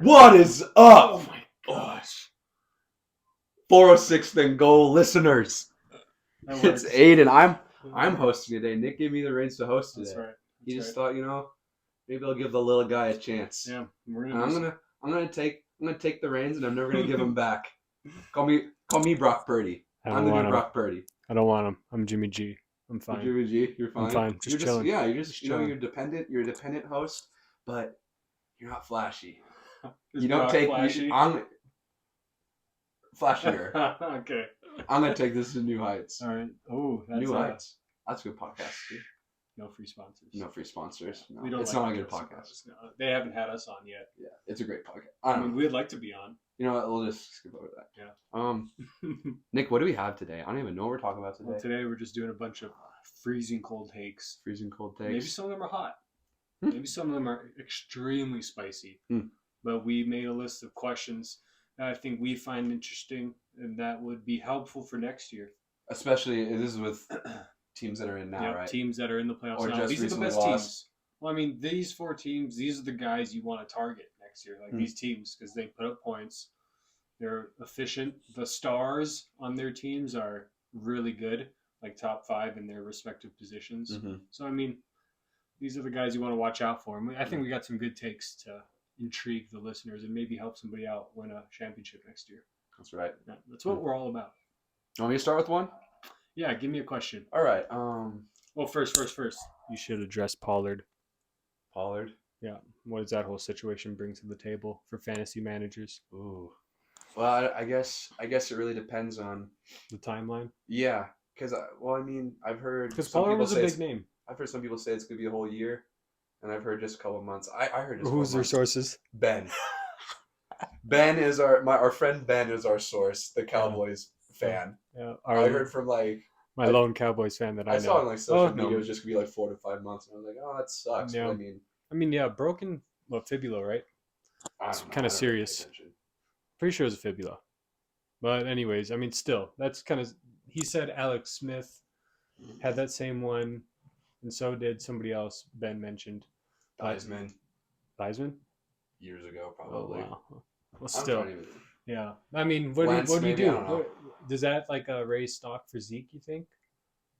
What is up? Oh my gosh. 406 then goal listeners. It's Aiden. I'm hosting today. Nick gave me the reins to host today. That's right. He just thought, maybe I'll give the little guy a chance. Yeah, I'm gonna take the reins and I'm never gonna give them back. Call me Brock Purdy. I'm the new Brock Purdy. I don't want him. I'm Jimmy G. I'm fine. Jimmy G, you're fine. I'm fine. Just chilling. You're dependent. You're a dependent host, but you're not flashy. Is you don't Brock take. flashy? I'm flashier. Okay. I'm gonna take this to new heights. All right. Oh, that's new heights. That's a good podcast. Too. No free sponsors. No free sponsors. No. We don't. It's like not a good podcast. No, they haven't had us on yet. Yeah, it's a great podcast. I mean, we'd like to be on. You know what? We'll just skip over that. Yeah. Nick, what do we have today? I don't even know what we're talking about today. Well, today we're just doing a bunch of freezing cold takes. Freezing cold takes. Maybe some of them are hot. Maybe some of them are extremely spicy. But we made a list of questions that I think we find interesting and that would be helpful for next year. Especially, this is with teams that are in now, right? Teams that are in the playoffs or now. Just these are the best lost. teams. Well, I mean, these 4 teams, these are the guys you want to target next year. Like these teams, because they put up points. They're efficient. The stars on their teams are really good, like top 5 in their respective positions. So, I mean, these are the guys you want to watch out for. I think we got some good takes to intrigue the listeners and maybe help somebody out win a championship next year. That's right. Yeah, that's what we're all about. You want me to start with one? Yeah, give me a question. All right. Well, first, you should address Pollard. Pollard? Yeah. What does that whole situation bring to the table for fantasy managers? Ooh. Well, I guess it really depends on the timeline. Yeah, because I've heard because Pollard was a big name. I've heard some people say it's gonna be a whole year, and I've heard just a couple of months. I heard just. Who's their sources? Ben. Ben is our friend. Ben is our source. The Cowboys fan. Yeah. I heard from my lone Cowboys fan that I know. I saw on social media it was just gonna be 4 to 5 months, and I was like, oh, that sucks. Yeah. But broken fibula, right? It's kind of serious. Pretty sure it's a fibula. But anyways, still, that's kind of... He said Alex Smith had that same one, and so did somebody else Ben mentioned. Theismann? Years ago, probably. Oh, wow. Well, still. Yeah. What do you do? Does that, raise stock for Zeke, you think?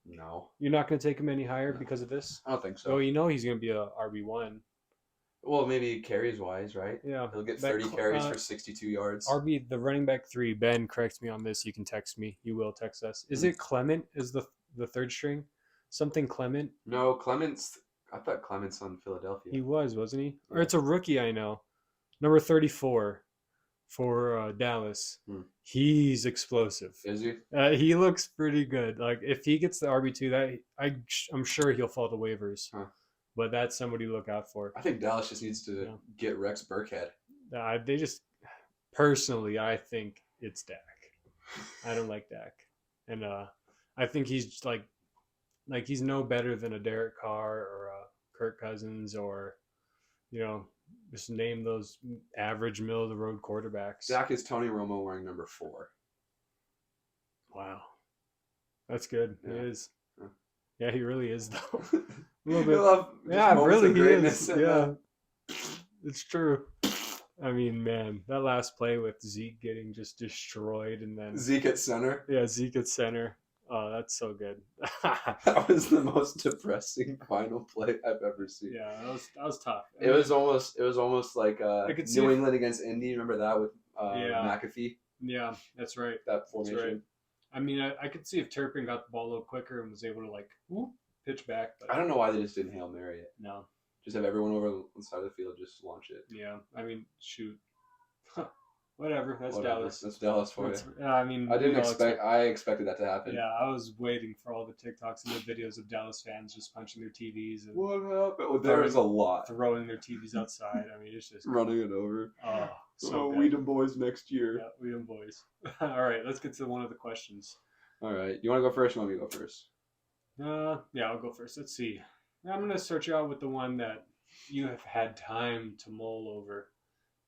No. You're not going to take him any higher because of this? I don't think so. Well, he's going to be a RB1. Well, maybe carries-wise, right? Yeah. He'll get 30 carries for 62 yards. RB, the running back 3, Ben, correct me on this. You can text me. You will text us. Is it Clement is the third string? Something Clement? No, I thought Clement's on Philadelphia. He was, wasn't he? Yeah. Or it's a rookie I know. Number 34 for Dallas. He's explosive. Is he? He looks pretty good. Like, if he gets the RB2, I'm sure he'll fall to waivers. Huh. But that's somebody to look out for. I think Dallas just needs to get Rex Burkhead. They just... Personally, I think it's Dak. I don't like Dak. And I think he's like he's no better than a Derek Carr or a Kirk Cousins or, just name those average middle-of-the-road quarterbacks. Dak is Tony Romo wearing number 4. Wow. That's good. Yeah. He is. Huh. Yeah, he really is, though. A little bit. Really he is. Yeah. It's true. Man, that last play with Zeke getting just destroyed and then... Zeke at center? Yeah, Zeke at center. Oh, that's so good. That was the most depressing final play I've ever seen. Yeah, that was tough. It was almost like New England against Indy. Remember that with McAfee? Yeah, that's right. That formation. That's right. I could see if Turpin got the ball a little quicker and was able to pitch back. But I don't know why they just didn't Hail Mary it. No. Just have everyone over on the side of the field just launch it. Yeah, shoot. Whatever. That's Dallas. That's Dallas for you. I expected that to happen. Yeah, I was waiting for all the TikToks and the videos of Dallas fans just punching their TVs. And what happened? Well, there was a lot. Throwing their TVs outside. It's just... Running it over. Oh, so we them boys next year. Yeah, we them boys. All right, let's get to one of the questions. All right. You want to go first or want me to go first? Yeah, I'll go first. Let's see. I'm going to start you out with the one that you have had time to mull over.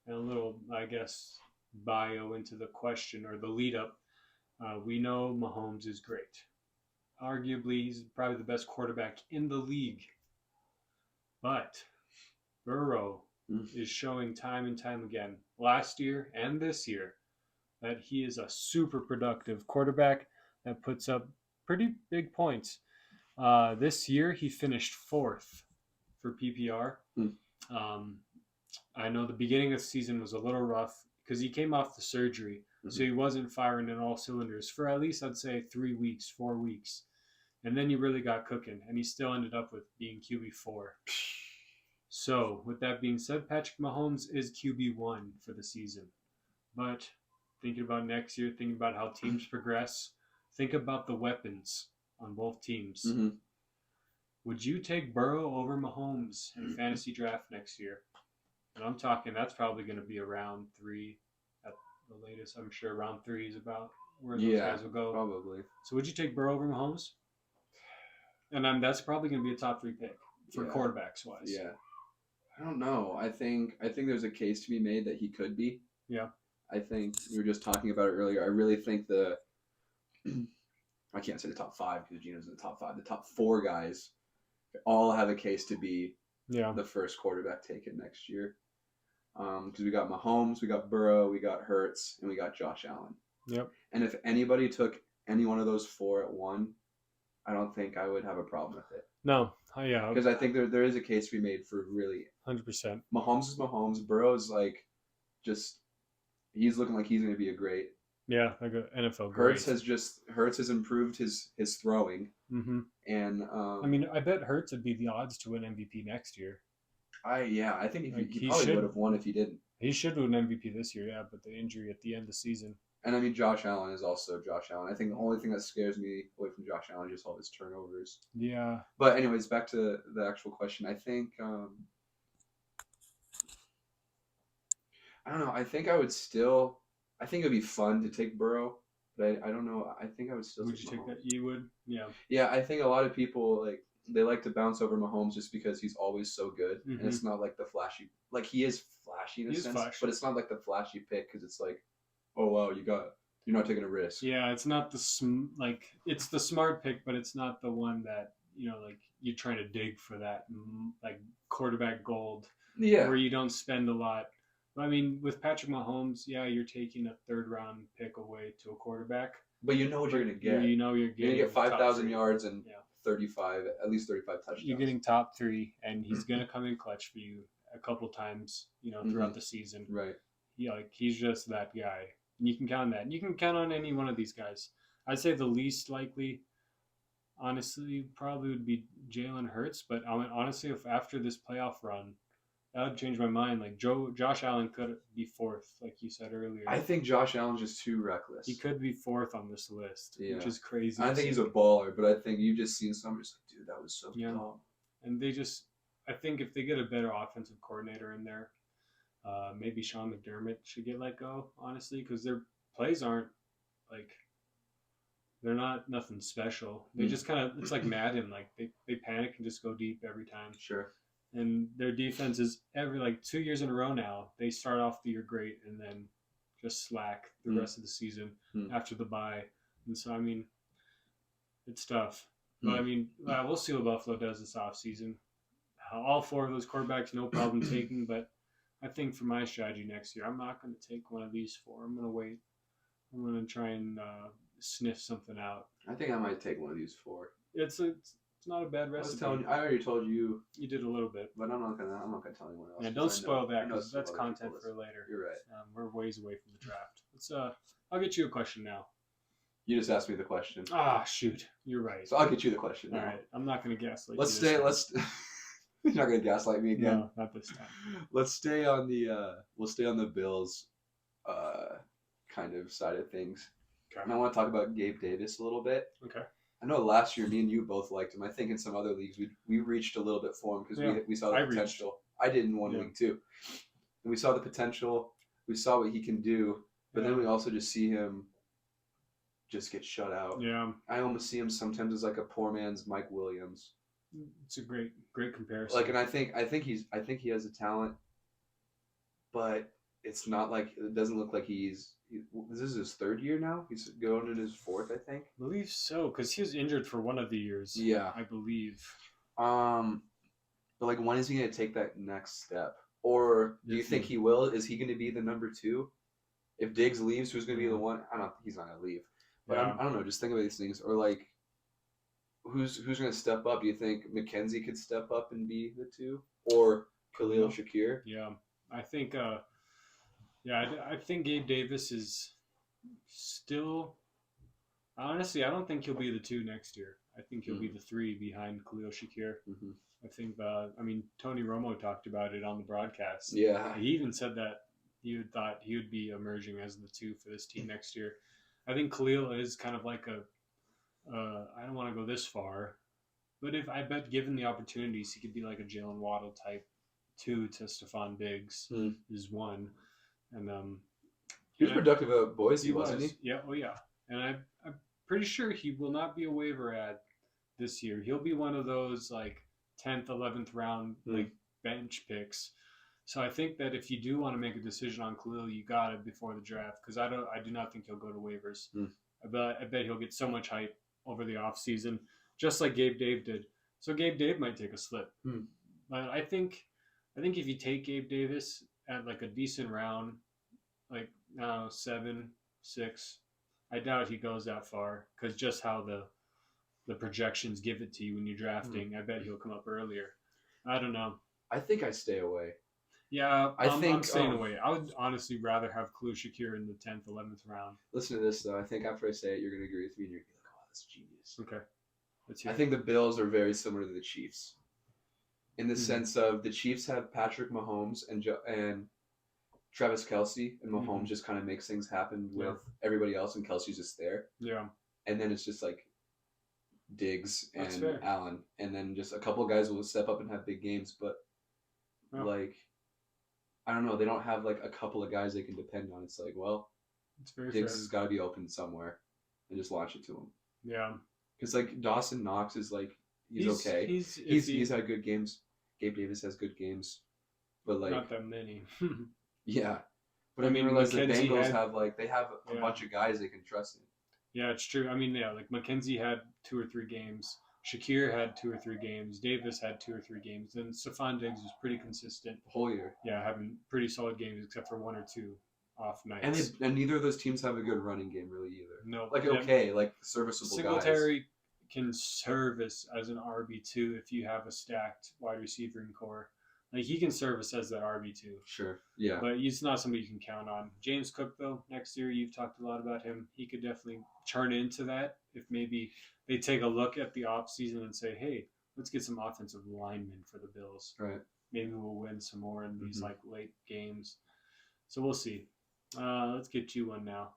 And a little, I guess... bio into the question or the lead up. We know Mahomes is great. Arguably, he's probably the best quarterback in the league. But Burrow is showing time and time again, last year and this year, that he is a super productive quarterback that puts up pretty big points. This year, he finished 4th for PPR. Mm. I know the beginning of the season was a little rough because he came off the surgery, so he wasn't firing in all cylinders for at least, I'd say, 3 weeks, 4 weeks. And then he really got cooking, and he still ended up with being QB4. So, with that being said, Patrick Mahomes is QB1 for the season. But thinking about next year, thinking about how teams progress, think about the weapons on both teams. Mm-hmm. Would you take Burrow over Mahomes in a fantasy draft next year? And I'm talking, that's probably going to be around 3 at the latest. I'm sure round 3 is about where those guys will go. Probably. So would you take Burrow over Mahomes? And that's probably going to be a top 3 pick for quarterbacks wise. Yeah. I don't know. I think there's a case to be made that he could be. Yeah. I think we were just talking about it earlier. I really think I can't say the top 5 because Gino's in the top 5. The top 4 guys all have a case to be the first quarterback taken next year. Because we got Mahomes, we got Burrow, we got Hurts, and we got Josh Allen. Yep. And if anybody took any one of those 4 at 1, I don't think I would have a problem with it. No. Yeah. Because I think there is a case to be made for really 100%. Mahomes is Mahomes. Burrow's like just he's looking like he's going to be a great. Yeah, like an NFL great. Hurts has improved his throwing. Mm-hmm. And I mean, I bet Hurts would be the odds to win MVP next year. I think he probably would have won if he didn't. He should win MVP this year, yeah, but the injury at the end of the season. And I mean, Josh Allen is also Josh Allen. I think the only thing that scares me away from Josh Allen is just all his turnovers. Yeah. But anyways, back to the actual question. I think I don't know. I think it would be fun to take Burrow, but I don't know. I think I would still. Would you take that? You would? Yeah. Yeah, I think a lot of people they like to bounce over Mahomes just because he's always so good, mm-hmm. and it's not like the flashy. Like he is flashy in a sense, but it's not like the flashy pick because it's like, oh wow, you're not taking a risk. Yeah, it's not it's the smart pick, but it's not the one that like you're trying to dig for that like quarterback gold. Yeah. Where you don't spend a lot. I mean, with Patrick Mahomes, yeah, you're taking a 3rd round pick away to a quarterback. But you know what you're going to get. You know you're getting. You're going to get 5,000 yards and 35, at least 35 touchdowns. You're getting top 3, and he's going to come in clutch for you a couple times, throughout the season. Right. He's just that guy. And you can count on that. And you can count on any one of these guys. I'd say the least likely, honestly, probably would be Jalen Hurts. But honestly, if after this playoff run, that would change my mind. Like Josh Allen could be 4th, like you said earlier. I think Josh Allen's just too reckless. He could be 4th on this list, which is crazy. I think he's a baller, but I think you've just seen some just like, dude, that was so dumb. And I think if they get a better offensive coordinator in there, maybe Sean McDermott should get let go, honestly, because their plays aren't they're not nothing special. They just kind of, it's like Madden, like they panic and just go deep every time. Sure. And their defense is every 2 years in a row now. They start off the year great and then just slack the rest of the season after the bye. And so, I mean, it's tough. But, I mean, we'll see what Buffalo does this offseason. All 4 of those quarterbacks, no problem taking. But I think for my strategy next year, I'm not going to take one of these 4. I'm going to wait. I'm going to try and sniff something out. I think I might take one of these 4. It's not a bad recipe. I already told you. You did a little bit, but I'm not gonna tell anyone else. Yeah, don't spoil that because that's content for later. You're right. We're ways away from the draft. I'll get you a question now. You just asked me the question. Ah, shoot, you're right. So I'll get you the question now. All right, I'm not gonna gaslight. You're not gonna gaslight me again. No, not this time. Let's stay on the Bills, kind of side of things. Okay. And I want to talk about Gabe Davis a little bit. Okay. I know last year me and you both liked him. I think in some other leagues we reached a little bit for him because we saw the potential. I did in one league too. And we saw the potential. We saw what he can do. But then we also just see him just get shut out. Yeah. I almost see him sometimes as like a poor man's Mike Williams. It's a great comparison. And I think he has a talent, but it's not like it doesn't look like this is his 3rd year now. He's going in his 4th, I think. I believe so, because he was injured for one of the years. Yeah, I believe. But when is he gonna take that next step? Or do you think he will? Is he going to be the number 2? If Diggs leaves, who's going to be the one? I don't think he's not going to leave. But I don't know. Just think about these things. Or like, who's going to step up? Do you think McKenzie could step up and be the 2? Or Khalil Shakir? Yeah. I think I think Gabe Davis is still, honestly, I don't think he'll be the 2 next year. I think he'll be the 3 behind Khalil Shakir. Mm-hmm. I think, Tony Romo talked about it on the broadcast. Yeah. He even said that he thought he would be emerging as the 2 for this team next year. I think Khalil is kind of like I don't want to go this far, but I bet given the opportunities, he could be like a Jalen Waddle type 2 to Stephon Diggs is 1. And he was productive at Boise, wasn't he? Yeah, oh yeah. And I'm pretty sure he will not be a waiver ad this year. He'll be one of those like 10th, 11th round like bench picks. So I think that if you do want to make a decision on Khalil, you got it before the draft, because I do not think he'll go to waivers. I bet he'll get so much hype over the offseason, just like Gabe Dave did. So Gabe Dave might take a slip. But I think if you take Gabe Davis at like a decent round, like 7, 6, I doubt he goes that far, because just how the projections give it to you when you're drafting, I bet he'll come up earlier. I don't know. I think I stay away. Yeah, I'm staying away. I would honestly rather have Khalil Shakir in the 10th, 11th round. Listen to this, though. I think after I say it, you're going to agree with me, and you're going to be like, oh, that's genius. Okay. I think the Bills are very similar to the Chiefs in the sense of the Chiefs have Patrick Mahomes and Travis Kelce, and Mahomes just kind of makes things happen with everybody else, and Kelce's just there. Yeah. And then it's just like Diggs and Allen, and then just a couple of guys will step up and have big games, but like, I don't know, they don't have like a couple of guys they can depend on. It's like, well, Diggs has got to be open somewhere, and just launch it to him. Yeah. Because like Dawson Knox is like he's okay. He's had good games. Gabe Davis has good games, but like not that many. Yeah, but I mean, realize the Bengals have a bunch of guys they can trust in. Yeah, it's true. I mean, like McKenzie had 2 or 3 games. Shakir had 2 or 3 games. Davis had 2 or 3 games. And Stephon Diggs was pretty consistent the whole year. Yeah, having pretty solid games except for 1 or 2 off nights. And neither of those teams have a good running game really either. No, like serviceable Singletary guys. Can service as an RB2 if you have a stacked wide receiver core. Like, he can service as that RB2. Sure, yeah. But he's not somebody you can count on. James Cook, though, next year, you've talked a lot about him. He could definitely turn into that if maybe they take a look at the offseason and say, hey, let's get some offensive linemen for the Bills. Right. Maybe we'll win some more in these, like, late games. So we'll see. Let's get you one now.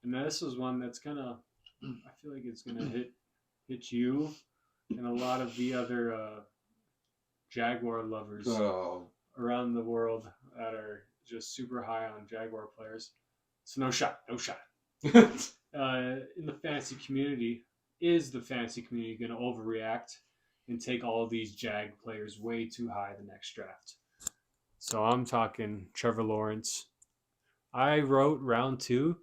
And this is one that's going to, I feel like it's going to hit you and a lot of the other Jaguar lovers around the world that are just super high on Jaguar players. So no shot. In the fantasy community, is the fantasy community going to overreact and take all of these Jag players way too high the next draft? So I'm talking Trevor Lawrence. I wrote round 2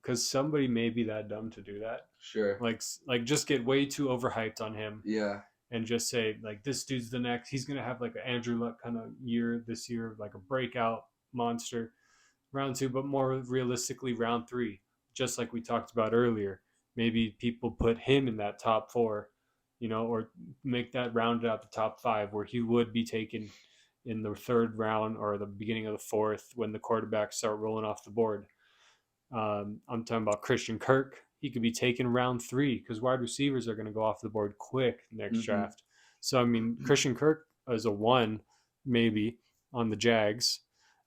because somebody may be that dumb to do that. Sure. Like just get way too overhyped on him. Yeah. And just say, like, this dude's the next. He's going to have, like, an Andrew Luck kind of year this year, like a breakout monster. Round 2, but more realistically, round 3. Just like we talked about earlier. Maybe people put him in that top 4, or make that rounded out the top 5, where he would be taken in the 3rd round or the beginning of the 4th when the quarterbacks start rolling off the board. I'm talking about Christian Kirk. He could be taken round 3 because wide receivers are going to go off the board quick next draft. So, I mean, Christian Kirk is a 1 maybe on the Jags.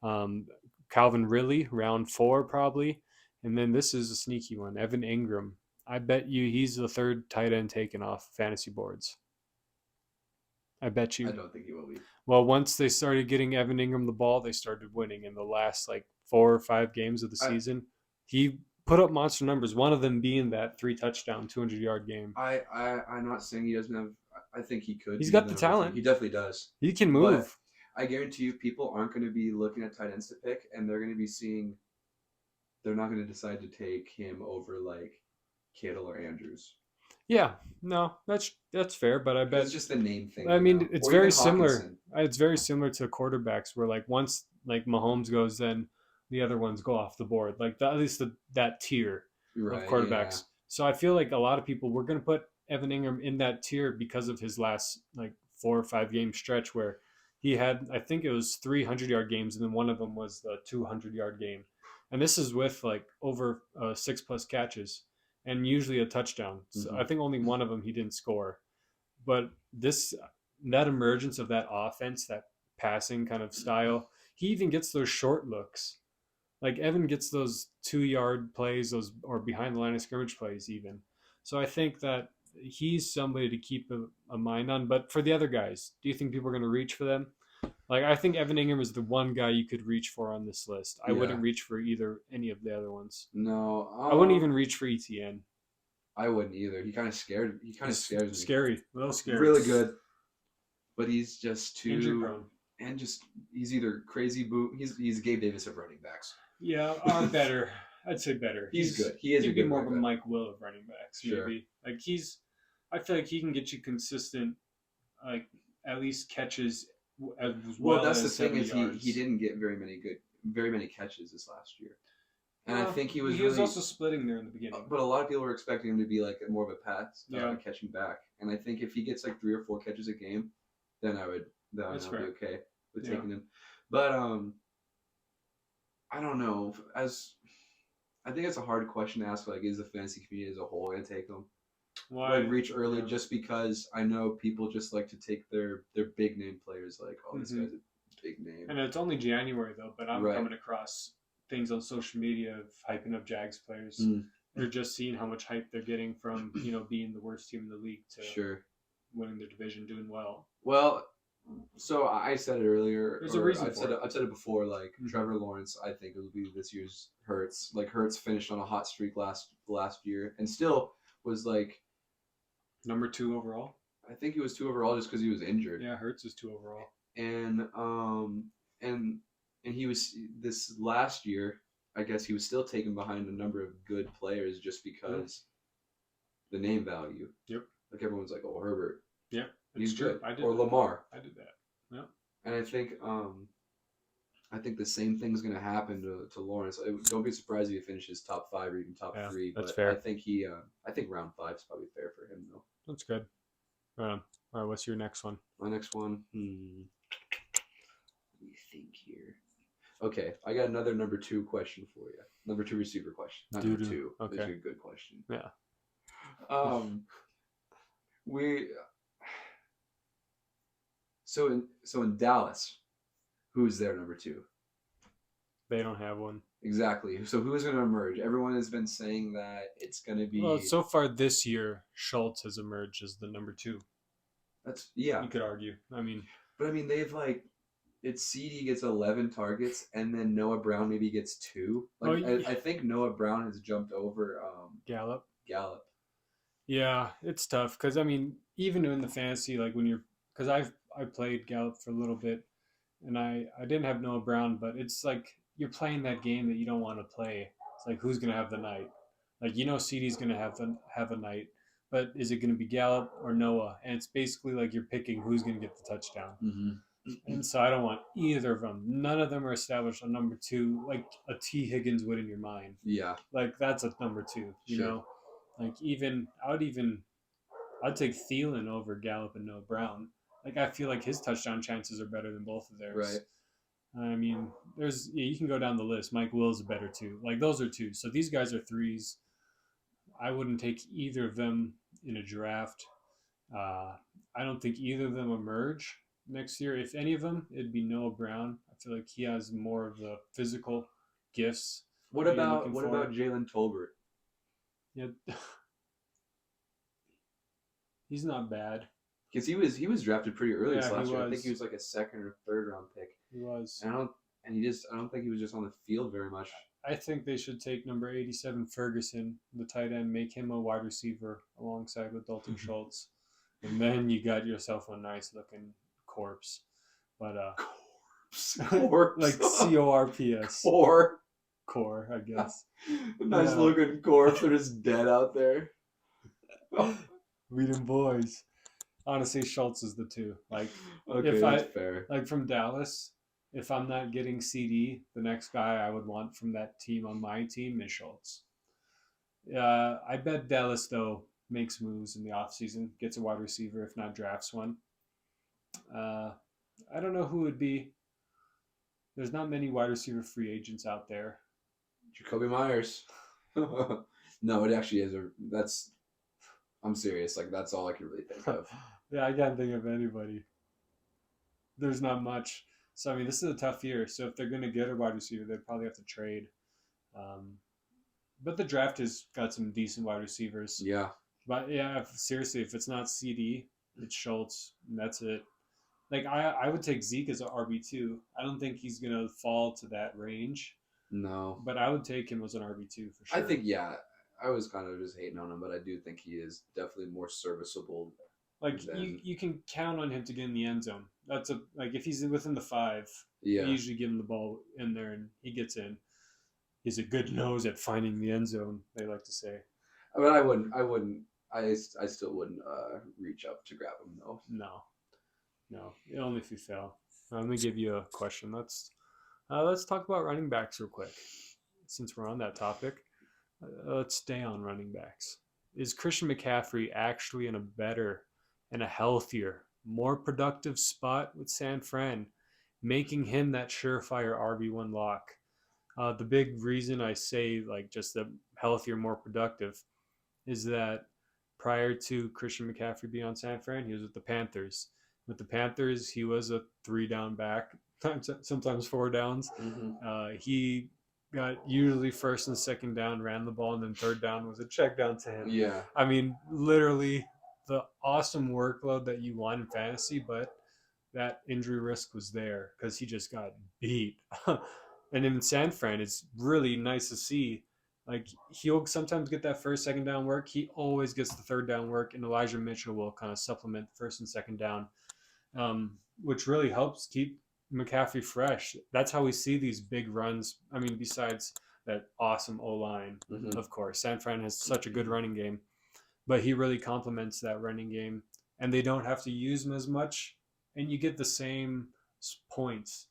Calvin Ridley, round 4 probably. And then this is a sneaky one, Evan Ingram. I bet you he's the 3rd tight end taken off fantasy boards. I bet you. I don't think he will be. Well, once they started getting Evan Ingram the ball, they started winning in the last, 4 or 5 games of the season. He put up monster numbers, one of them being that 3-touchdown, 200-yard game. I'm not saying he doesn't have – I think he could. He's got the talent. He definitely does. He can move. But I guarantee you people aren't going to be looking at tight ends to pick, and they're going to be seeing – they're not going to decide to take him over, Kittle or Andrews. Yeah, no, that's fair, but I bet It's just the name thing. I mean, it's or very even similar. Hawkinson. It's very similar to quarterbacks, where like once like Mahomes goes, then the other ones go off the board. Like at least that tier of Right. Yeah. quarterbacks. So I feel like a lot of people were going to put Evan Ingram in that tier because of his last like 4 or 5 game stretch where he had, I think it was 300-yard games, and then one of them was the 200-yard game. And this is with like over 6+ catches and usually a touchdown. So I think only one of them he didn't score. But that emergence of that offense, that passing kind of style, he even gets those short looks. Like Evan gets those 2-yard plays, those or behind the line of scrimmage plays even. So I think that he's somebody to keep a mind on. But for the other guys, do you think people are going to reach for them? Like I think Evan Ingram is the one guy you could reach for on this list. I wouldn't reach for any of the other ones. No, I wouldn't even reach for ETN. I wouldn't either. He kind of scares me. Scary, a little scary. Really good, but he's just too injury prone, and just he's either crazy boot. He's Gabe Davis of running backs. Yeah, or better. I'd say better. He's good. He is a good more of a Mike Will of running backs. Sure. Maybe like I feel like he can get you consistent, like at least catches as well. Well, that's as the thing is yards. he didn't get very many catches this last year. And I think he was also splitting there in the beginning. But a lot of people were expecting him to be like more of a pass, catching back. And I think if he gets like 3 or 4 catches a game, then I would be okay with taking him. But I don't know. I think it's a hard question to ask. Like, is the fantasy community as a whole going to take him? Why reach early? Just because I know people just like to take their big name players. Like, oh, this guy's a big name. And it's only January though. But I'm coming across things on social media of hyping up Jags players. They're just seeing how much hype they're getting from being the worst team in the league to winning their division, doing well. Well, so I said it earlier. There's a reason I've said it before. Like Trevor Lawrence, I think it will be this year's Hurts. Like Hurts finished on a hot streak last year, and still was like number 2 overall. I think he was 2 overall just because he was injured. Yeah, Hurts is 2 overall. And he was this last year. I guess he was still taken behind a number of good players just because the name value. Yep. Like everyone's like, oh, Herbert. Yeah, he's true. good. Or Lamar. I did that. Yeah. And I think the same thing's going to happen to Lawrence. Don't be surprised if he finishes top 5 or even top 3. That's but fair. I think I think round 5 is probably fair for him though. That's good. All right, what's your next one? My next one. Let me think here. Okay, I got another number 2 question for you. Number 2 receiver question. Not number 2. Okay. This is a good question. Yeah. So in Dallas, who's their number 2? They don't have one. Exactly. So who is going to emerge? Everyone has been saying that it's going to be. Well, so far this year, Schultz has emerged as the number 2. You could argue. But they've like. It's CD gets 11 targets, and then Noah Brown maybe gets 2. I think Noah Brown has jumped over Gallup. Yeah, it's tough because even in the fantasy, like because I played Gallup for a little bit, and I didn't have Noah Brown, but it's like you're playing that game that you don't want to play. It's like who's gonna have the night? Like CD's gonna have a night, but is it gonna be Gallup or Noah? And it's basically like you're picking who's gonna get the touchdown. Mm-hmm. And so I don't want either of them. None of them are established on number 2, like a T. Higgins would in your mind. Yeah. Like that's a number 2, you know? Like I'd take Thielen over Gallup and Noah Brown. Like I feel like his touchdown chances are better than both of theirs. Right. You can go down the list. Mike Will's a better 2. Like those are 2. So these guys are 3s. I wouldn't take either of them in a draft. I don't think either of them emerge next year. If any of them, it'd be Noah Brown. I feel like he has more of the physical gifts. What about Jalen Tolbert? Yeah, he's not bad. Because he was drafted pretty early last year. I think he was like a 2nd or 3rd round pick. He was. I don't think he was just on the field very much. I think they should take number 87 Ferguson, the tight end, make him a wide receiver alongside with Dalton Schultz, and then you got yourself a nice looking corpse. But corpse. Like CORPS. Core, I guess. Nice looking corpse. They're just dead out there. We them boys. Honestly, Schultz is the two. Like, okay, if that's fair. Like from Dallas, if I'm not getting CD, the next guy I would want from that team on my team is Schultz. I bet Dallas though makes moves in the offseason, gets a wide receiver, if not drafts one. I don't know who would be. There's not many wide receiver free agents out there. Jacoby Myers. No, it actually is that's. I'm serious. Like that's all I can really think of. Yeah, I can't think of anybody. There's not much. So I mean, this is a tough year. So if they're going to get a wide receiver, they'd probably have to trade. But the draft has got some decent wide receivers. Yeah. But yeah, seriously, if it's not CD, it's Schultz, and that's it. Like I would take Zeke as an RB2. I don't think he's gonna fall to that range. No. But I would take him as an RB2 for sure. I think I was kind of just hating on him, but I do think he is definitely more serviceable. Like you can count on him to get in the end zone. That's if he's within the 5, you usually give him the ball in there and he gets in. He's a good nose at finding the end zone, they like to say. But I still wouldn't reach up to grab him though. No, only if you fail. Let me give you a question. Let's talk about running backs real quick, since we're on that topic. Let's stay on running backs. Is Christian McCaffrey actually in a better and a healthier, more productive spot with San Fran, making him that surefire RB1 lock? The big reason I say just the healthier, more productive is that prior to Christian McCaffrey being on San Fran, he was with the Panthers. With the Panthers, he was a 3-down back, sometimes 4 downs. Mm-hmm. He got usually first and second down, ran the ball, and then third down was a check down to him. Yeah. I mean, literally the awesome workload that you want in fantasy, but that injury risk was there because he just got beat. And in San Fran, it's really nice to see. Like, he'll sometimes get that first, second down work. He always gets the third down work, and Elijah Mitchell will kind of supplement first and second down, which really helps keep McCaffrey fresh. That's how we see these big runs. I mean, besides that awesome O-line, of course. San Fran has such a good running game, but he really complements that running game, and they don't have to use him as much, and you get the same points.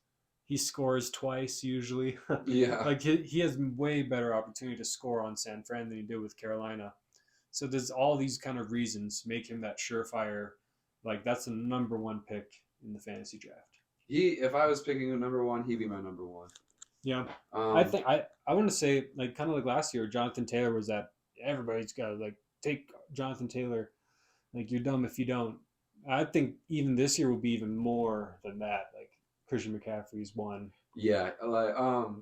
He scores twice usually. Yeah. Like he has way better opportunity to score on San Fran than he did with Carolina. So there's all these kind of reasons make him that surefire. Like that's the number 1 pick in the fantasy draft. If I was picking a number 1, he'd be my number 1. Yeah. I think I want to say kind of like last year, Jonathan Taylor was that everybody's got to take Jonathan Taylor. Like you're dumb if you don't. I think even this year will be even more than that. Like Christian McCaffrey's 1. Yeah, God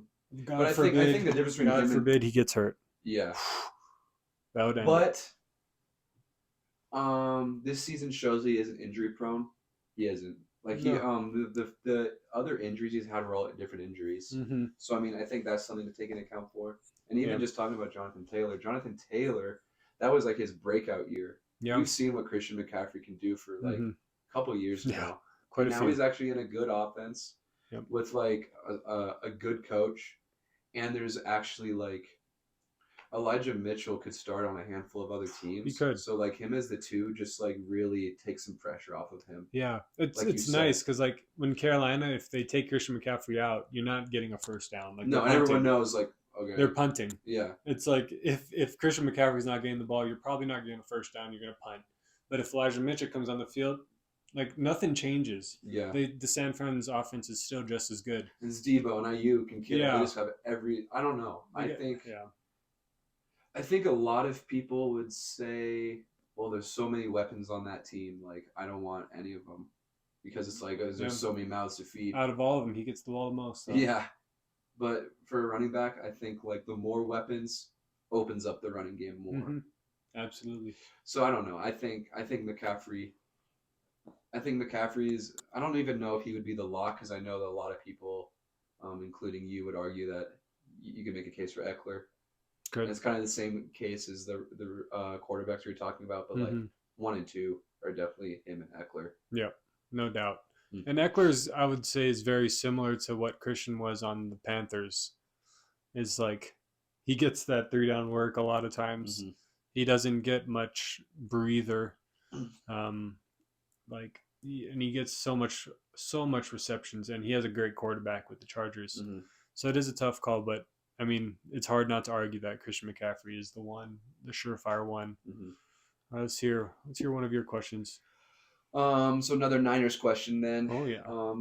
forbid, I think the difference between God forbid he gets hurt. Yeah, that would end. But this season shows he isn't injury prone. He isn't the other injuries he's had were all different injuries. Mm-hmm. So I mean, I think that's something to take into account for. And even just talking about Jonathan Taylor, that was his breakout year. Yeah. We've seen what Christian McCaffrey can do for a couple years now. Quite a now few. He's actually in a good offense with a good coach, and there's actually Elijah Mitchell could start on a handful of other teams. He could. So him as the 2 just really takes some pressure off of him. Yeah, it's nice because when Carolina, if they take Christian McCaffrey out, you're not getting a first down. No, and everyone knows okay. They're punting. Yeah. It's if Christian McCaffrey's not getting the ball, you're probably not getting a first down. You're gonna punt. But if Elijah Mitchell comes on the field, nothing changes. Yeah. The San Fran's offense is still just as good. It's Debo and Ayuk and Kittle. They just have I don't know. I think a lot of people would say, well, there's so many weapons on that team. I don't want any of them because it's there's so many mouths to feed. Out of all of them, he gets the ball the most. So. Yeah. But for a running back, I think the more weapons opens up the running game more. Mm-hmm. Absolutely. So I don't know. I think McCaffrey. I think McCaffrey's. I don't even know if he would be the lock because I know that a lot of people, including you, would argue that you could make a case for Eckler. Good. And it's kind of the same case as the quarterbacks we were talking about, but 1 and 2 are definitely him and Eckler. Yeah, no doubt. Mm-hmm. And Eckler's, I would say, is very similar to what Christian was on the Panthers. Is he gets that 3-down work a lot of times. Mm-hmm. He doesn't get much breather. And he gets so much receptions, and he has a great quarterback with the Chargers. Mm-hmm. So it is a tough call, but I mean, it's hard not to argue that Christian McCaffrey is the surefire one. Mm-hmm. Let's hear one of your questions. So another Niners question then. Oh yeah.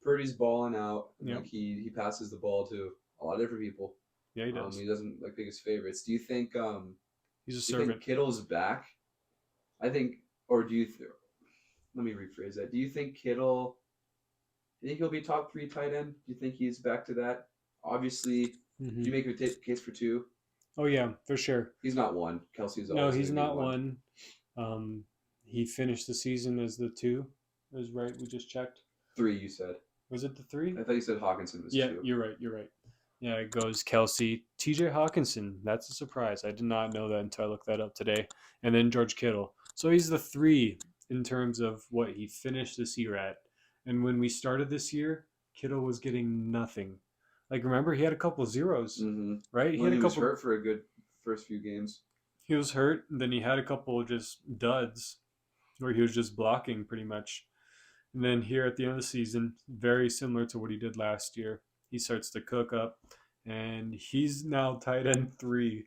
Purdy's balling out. Yep. Like he passes the ball to a lot of different people. Yeah, he does. He doesn't like pick his favorites. Do you think he's a servant? Think Kittle's back? I think, or do you? Let me rephrase that. Do you think Kittle? Do you think he'll be top 3 tight end? Do you think he's back to that? Obviously, do you make a case for 2? Oh yeah, for sure. He's not 1. Kelsey's no, he's not 1. He finished the season as the 2. Is right. We just checked. 3, you said. Was it the 3? I thought you said Hawkinson was 2. Yeah, you're right. Yeah, it goes Kelsey, TJ Hawkinson. That's a surprise. I did not know that until I looked that up today. And then George Kittle. So he's the 3 in terms of what he finished this year at. And when we started this year, Kittle was getting nothing. Like, remember, he had a couple zeros, right? He was hurt for a good first few games. He was hurt, and then he had a couple just duds where he was just blocking pretty much. And then here at the end of the season, very similar to what he did last year, he starts to cook up, and he's now tight end 3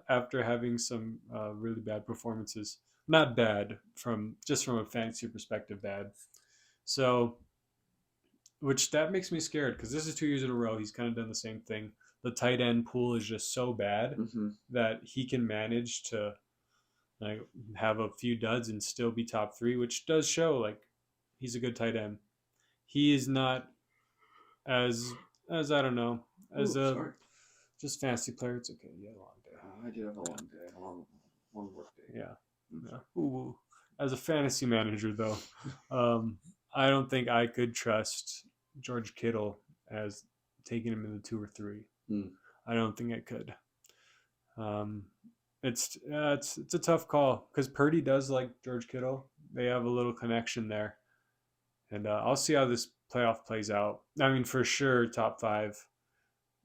after having some really bad performances. Not bad, from a fantasy perspective, bad. So, which that makes me scared because this is 2 years in a row. He's kind of done the same thing. The tight end pool is just so bad that he can manage to like have a few duds and still be top 3, which does show like he's a good tight end. He is not as I don't know, as just fantasy player. It's okay. You had a long day. I did have a long day, a long work day. Yeah. Ooh. As a fantasy manager, though, I don't think I could trust George Kittle as taking him in the 2 or 3. I don't think I could. It's a tough call because Purdy does like George Kittle. They have a little connection there, and I'll see how this playoff plays out. I mean, for sure, top 5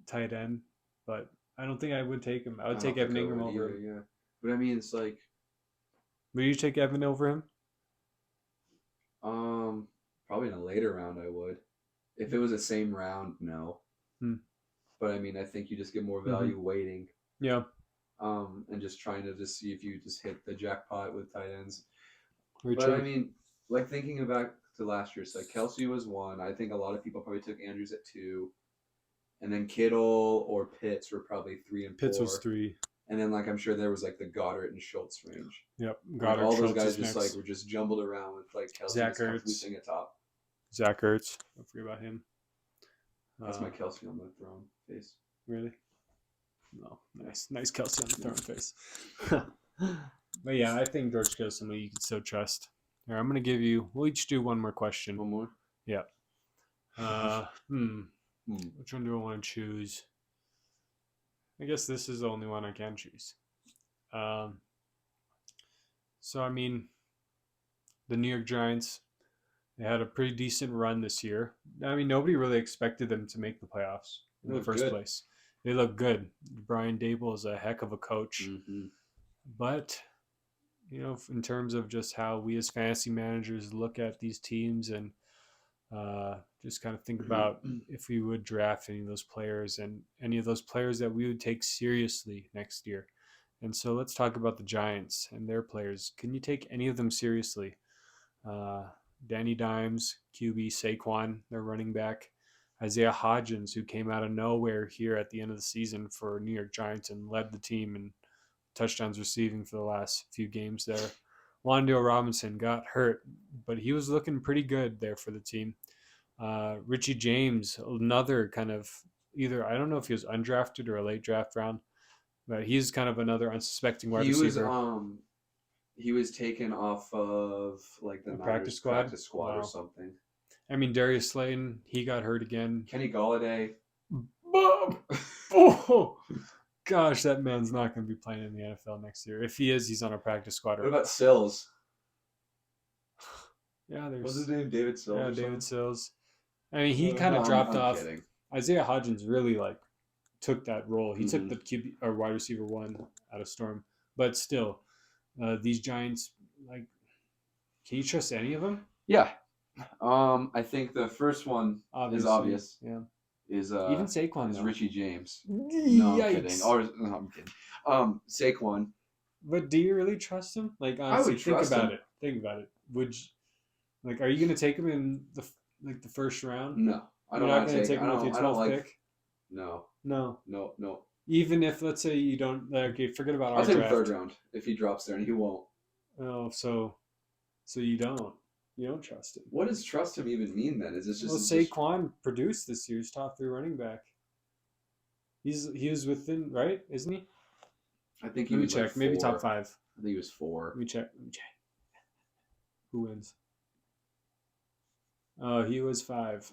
tight end, but I don't think I would take him. I would take Evan Ingram over him. Yeah, but I mean, it's like. Would you take Evan over him? Probably in a later round I would. If it was the same round, no. But I mean, I think you just get more value waiting. Yeah. And just trying to just see if you just hit the jackpot with tight ends. True. I mean, like thinking back to last year, so like Kelsey was 1. I think a lot of people probably took Andrews at 2. And then Kittle or Pitts were probably 3 and 4. Pitts was 3. And then, like, I'm sure there was, like, the Goddard and Schultz range. Yep. Goddard, all those guys just, like, were just jumbled around with, like, Kelsey Zach Ertz sitting at top. Zach Ertz. Don't forget about him. That's my Kelsey on the throne face. Really? No. Nice Kelsey on the throne face. But, yeah, I think George Kittle is somebody you can still trust. Here, I'm going to give you... We'll each do one more question. One more? Yeah. Which one do I want to choose? I guess this is the only one I can choose. So, I mean, the New York Giants, they had a pretty decent run this year. I mean, nobody really expected them to make the playoffs in the first place. They look good. Brian Dable is a heck of a coach. But, you know, in terms of just how we as fantasy managers look at these teams and just kind of think about if we would draft any of those players and any of those players that we would take seriously next year. And so let's talk about the Giants and their players. Can you take any of them seriously? Danny Dimes, QB, Saquon, their running back, Isaiah Hodgins, who came out of nowhere here at the end of the season for New York Giants and led the team in touchdowns receiving for the last few games there. Wan'Dale Robinson got hurt, but he was looking pretty good there for the team. Richie James, another kind of either, I don't know if he was undrafted or a late draft round, but he's kind of another unsuspecting wide receiver. He was taken off of like the practice squad or something. I mean, Darius Slayton, he got hurt again. Kenny Golladay. Oh, gosh, that man's not going to be playing in the NFL next year. If he is, he's on a practice squad. What about Sills? Yeah, there's... What's his name? David Sills? Yeah, David Sills. I mean, he kind of dropped off. Kidding. Isaiah Hodgins really, like, took that role. He took the QB or wide receiver 1 out of Storm. But still, these Giants, like, Can you trust any of them? Yeah. I think the first one is obvious. Yeah. Is even Saquon is though. Richie James. Yikes. No, I'm kidding. No, I'm kidding. Saquon. But do you really trust him? Like honestly, think about it. Think about it. Would you, like, are you going to take him in the first round? No, I don't You're not want to going to take. take him with your 12th pick. No. No. No. Even if, let's say, you don't. Okay, forget about our I'll take draft. him third round if he drops there, and he won't. Oh, so you don't. You don't trust him. What does trust him even mean then? Is this just? Well, Saquon produced this year's top 3 running back. He was within, right? Isn't he? I think he Let me was check. like Maybe 4. top 5. I think he was 4. Let me check. Who wins? He was 5.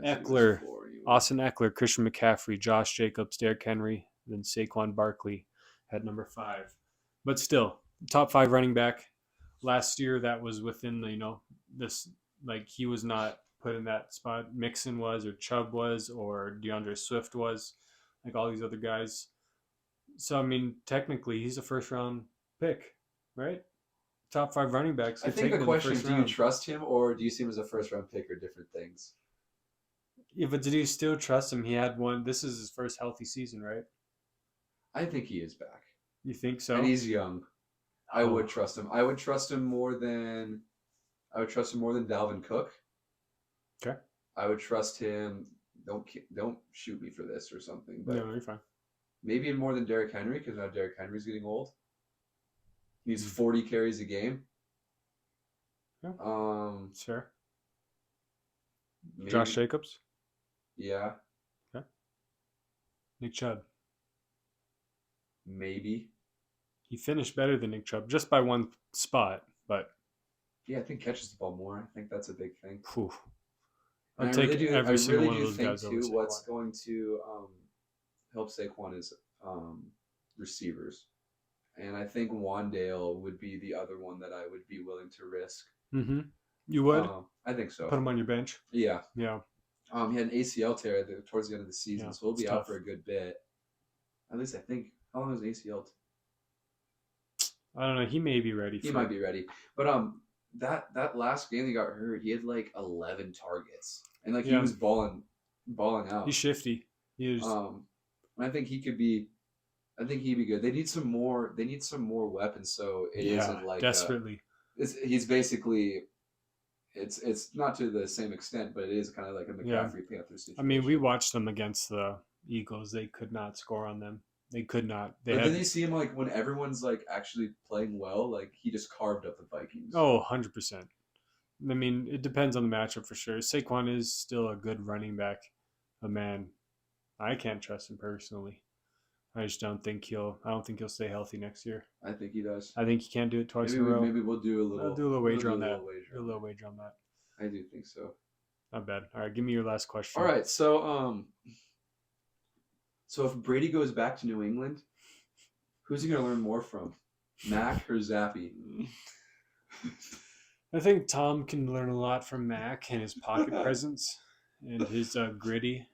Eckler, Austin Eckler, Christian McCaffrey, Josh Jacobs, Derrick Henry, then Saquon Barkley at number 5. But still, top 5 running back. Last year, that was within the, this, like, he was not put in that spot. Mixon was, or Chubb was, or DeAndre Swift was, like all these other guys. So, I mean, technically, he's a first-round pick, right? Top 5 running backs. I think the question is, do you trust him or do you see him as a first-round pick or different things? Yeah, but did you still trust him? He had one. This is his first healthy season, right? I think he is back. You think so? And he's young. I would trust him. I would trust him more than Dalvin Cook. Okay. I would trust him. Don't shoot me for this or something. But no, you're fine. Maybe more than Derrick Henry because now Derrick Henry's getting old. He's 40 carries a game. Yeah. Sure. Maybe. Josh Jacobs. Yeah. Okay. Nick Chubb. Maybe. He finished better than Nick Chubb just by one spot, but yeah, I think catches the ball more. I think that's a big thing. I'll take every single one of those guys over Saquon. What's going to help Saquon is receivers, and I think Wandale would be the other one that I would be willing to risk. Mm-hmm. You would? I think so. Put him on your bench. Yeah. Yeah. He had an ACL tear towards the end of the season, so he'll be out for a good bit. At least I think. How long is an ACL? I don't know. He may be ready. He might be ready, but that last game he got hurt, he had like 11 targets, and like he was balling out. He's shifty. He is. I think he could be. I think he'd be good. They need some more. They need some more weapons, so it isn't like desperately. He's basically. It's not to the same extent, but it is kind of like a McCaffrey Panthers situation. I mean, we watched them against the Eagles. They could not score on them. They could not. Did you see him like when everyone's like actually playing well? Like he just carved up the Vikings. Oh, 100%. I mean, it depends on the matchup for sure. Saquon is still a good running back. But man, I can't trust him personally. I just don't think he'll stay healthy next year. I think he does. I think he can't do it twice in a row. Maybe we'll do a little. I'll do a little wager on that. Do a little wager on that. I do think so. Not bad. All right, give me your last question. All right, so if Brady goes back to New England, who's he going to learn more from, Mac or Zappy? I think Tom can learn a lot from Mac and his pocket presence and his gritty.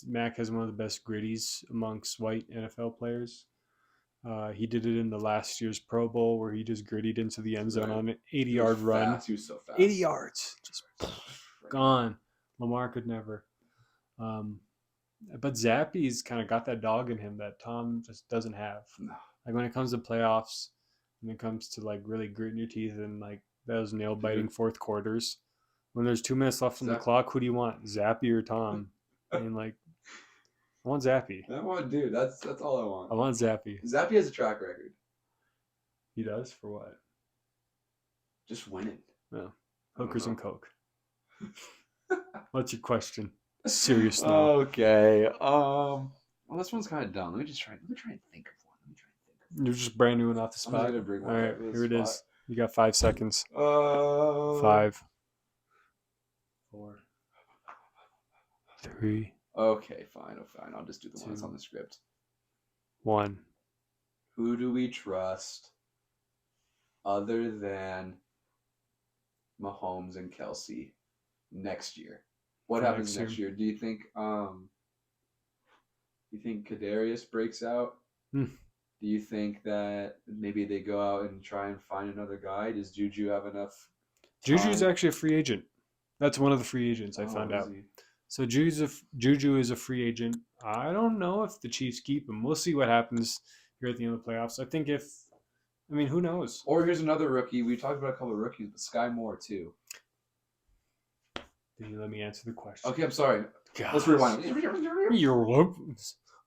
Mac has one of the best gritties amongst white NFL players. He did it in the last year's Pro Bowl where he just grittied into the end zone on an 80-yard run. He was so fast. 80 yards. Just gone. Lamar could never. But Zappy's kind of got that dog in him that Tom just doesn't have. No. Like when it comes to playoffs, when it comes to like really gritting your teeth and like those nail-biting fourth quarters, when there's 2 minutes left on the clock, who do you want, Zappy or Tom? I mean, like, I want Zappy. I want, dude. That's all I want. I want Zappy. Zappy has a track record. He does for what? Just winning. No, hookers and coke. What's your question? Serious now. Okay. Well, this one's kind of dumb. Let me try and think of one. You're just brand new and off the spot. I'm gonna bring one. All right, here it is. You got 5 seconds. 5, 4, 3. Okay, fine. I'll just do the one that's on the script. 1. Who do we trust other than Mahomes and Kelsey next year? What happens next year? Do you think Kadarius breaks out? Do Do you think that maybe they go out and try and find another guy? Does Juju have enough time? Juju's actually a free agent. That's one of the free agents I found out. So Juju is a free agent. I don't know if the Chiefs keep him. We'll see what happens here at the end of the playoffs. Who knows? Or here's another rookie. We talked about a couple of rookies, but Sky Moore too. Did you let me answer the question? Okay, I'm sorry. Gosh. Let's rewind.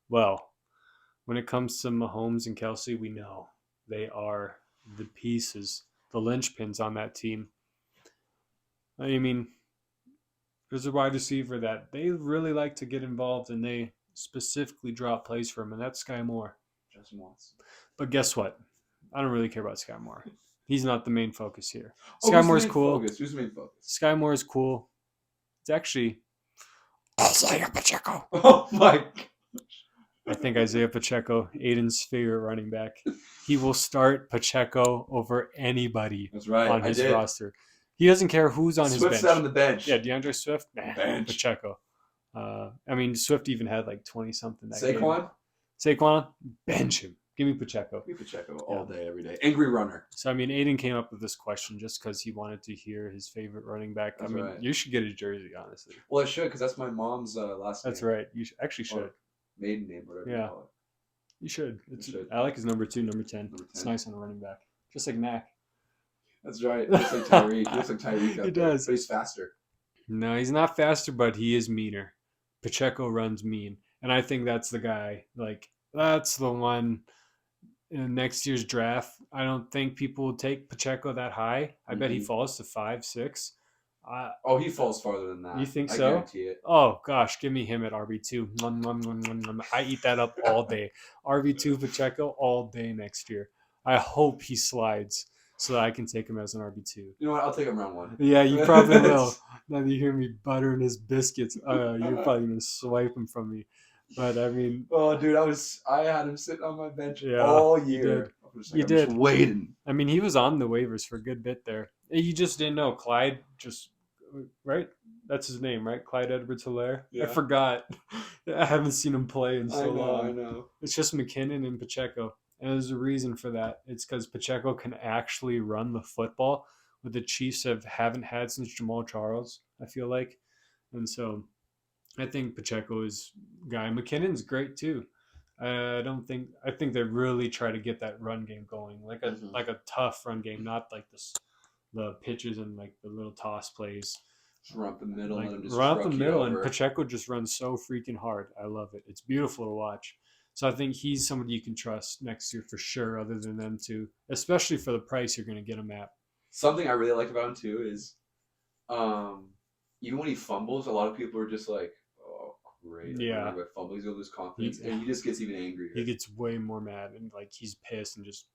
Well, when it comes to Mahomes and Kelsey, we know they are the pieces, the linchpins on that team. I mean, there's a wide receiver that they really like to get involved, and they specifically draw up plays for him, and that's Sky Moore. Just once. But guess what? I don't really care about Sky Moore. He's not the main focus here. Sky Moore is cool. Who's the main focus? Sky Moore is cool. It's actually Isaiah Pacheco. Oh my gosh. I think Isaiah Pacheco, Aiden's favorite running back. He will start Pacheco over anybody on his roster. He doesn't care who's on his bench. Swift's out on the bench. Yeah, DeAndre Swift, bench. Pacheco. Swift even had like 20-something that game. Saquon, bench him. Give me Pacheco. Give me Pacheco all day, every day. Angry runner. So, Aiden came up with this question just because he wanted to hear his favorite running back. You should get a jersey, honestly. Well, I should, because that's my mom's last name. That's right. You actually should. Or maiden name, whatever you call it. You should. I like his number 2, number 10. It's nice on a running back. Just like Mac. That's right. Just like Tyreek. He looks like Tyreek. He does. But he's faster. No, he's not faster, but he is meaner. Pacheco runs mean. And I think that's the guy. Like, that's the one in next year's draft. I don't think people will take Pacheco that high. I bet he falls to 5, 6. He falls farther than that. You think so? I guarantee it. Oh, gosh. Give me him at RB2. I eat that up all day. RB2 Pacheco all day next year. I hope he slides so that I can take him as an RB2. You know what? I'll take him round 1. Yeah, you probably will. Now that you hear me buttering his biscuits, you're probably going to swipe him from me. But, oh, dude, I had him sitting on my bench all year. You did. Just waiting. He was on the waivers for a good bit there. You just didn't know. Clyde right? That's his name, right? Clyde Edwards-Helaire? Yeah. I forgot. I haven't seen him play in so long. I know. It's just McKinnon and Pacheco. And there's a reason for that. It's because Pacheco can actually run the football, what the Chiefs haven't had since Jamal Charles, I feel like. And so I think Pacheco is guy. McKinnon's great too. I think they really try to get that run game going, like a tough run game, not like the pitches and like the little toss plays. Just run up the middle and Pacheco just runs so freaking hard. I love it. It's beautiful to watch. So I think he's somebody you can trust next year for sure, other than them two, especially for the price you're going to get him at. Something I really like about him too is, even when he fumbles, a lot of people are just like, "Oh, great!" Yeah, with fumble, he's gonna lose confidence, and he just gets even angrier. He gets way more mad, and like he's pissed, and just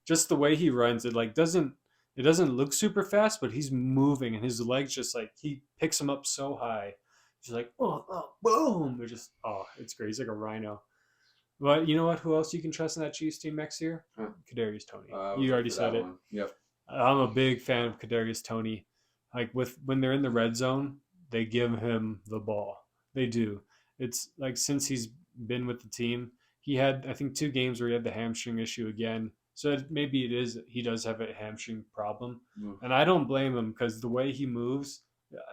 just the way he runs, it doesn't look super fast, but he's moving, and his legs just like he picks him up so high. He's like, boom! They're just, it's great. He's like a rhino. But you know what? Who else you can trust in that Chiefs team next year? Kadarius Toney. You already said it. Yep. I'm a big fan of Kadarius Toney. Like when they're in the red zone, they give him the ball. They do. It's like since he's been with the team, he had I think 2 games where he had the hamstring issue again. So maybe he does have a hamstring problem, and I don't blame him because the way he moves.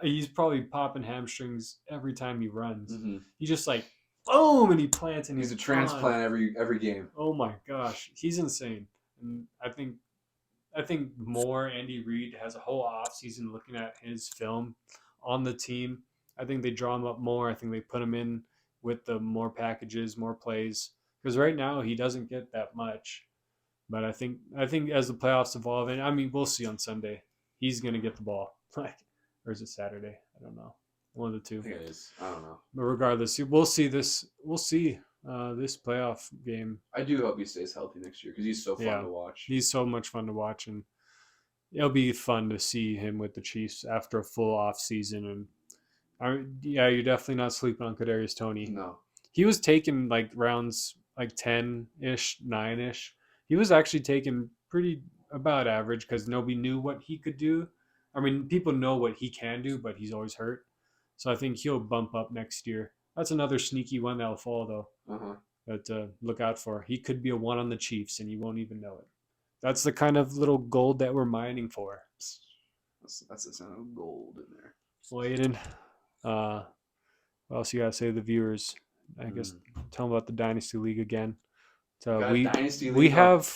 He's probably popping hamstrings every time he runs. Mm-hmm. He just like boom, and he plants, and he's a transplant every game. Oh my gosh, he's insane. And I think more Andy Reid has a whole off season looking at his film on the team. I think they draw him up more. I think they put him in with the more packages, more plays, because right now he doesn't get that much. But I think as the playoffs evolve, and we'll see on Sunday, he's gonna get the ball. Or is it Saturday? I don't know. One of the two. I think it is. I don't know. But regardless, we'll see this. We'll see this playoff game. I do hope he stays healthy next year because he's so fun to watch. He's so much fun to watch, and it'll be fun to see him with the Chiefs after a full off season. And you're definitely not sleeping on Kadarius Toney. No, he was taken like rounds like 10-ish, 9-ish. He was actually taken pretty about average because nobody knew what he could do. People know what he can do, but he's always hurt. So I think he'll bump up next year. That's another sneaky one that'll fall, though. that look out for. He could be a 1 on the Chiefs, and you won't even know it. That's the kind of little gold that we're mining for. That's the sound of gold in there. Well, Aiden, what else you gotta say to the viewers? I guess tell them about the Dynasty League again. So we have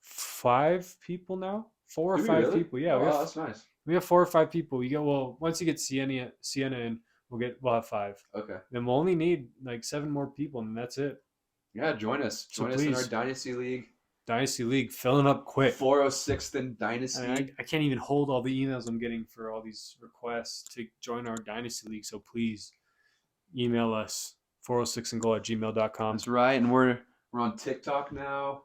5 people now. 4 or 5 people. Yeah, that's nice. We have 4 or 5 people. Once you get Sienna in, we'll have 5. Okay. Then we'll only need like 7 more people, and that's it. Yeah, join us. Join us in our Dynasty League. Dynasty League, filling up quick. 406th in Dynasty. I can't even hold all the emails I'm getting for all these requests to join our Dynasty League. So please email us 406andgoal@gmail.com. That's right, and we're on TikTok now,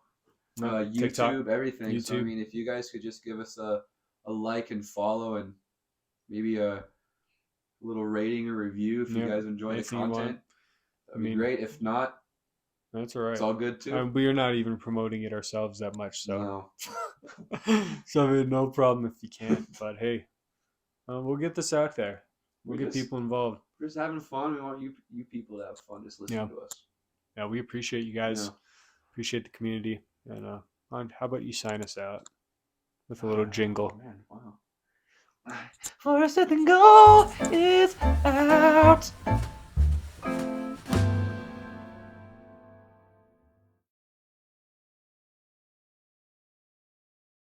YouTube, TikTok, everything. YouTube. So I mean, if you guys could just give us a like and follow, and maybe a little rating or review if you guys enjoy the content, that'd be great. If not, that's all right. It's all good too. We are not even promoting it ourselves that much, so no. So I mean, no problem if you can't. But hey, we'll get this out there. We'll get people involved. We're just having fun. We want you people to have fun. Just listen to us. Yeah, we appreciate you guys. Appreciate the community. And how about you sign us out with a little jingle? Oh, man, wow. 406 and Goal is out.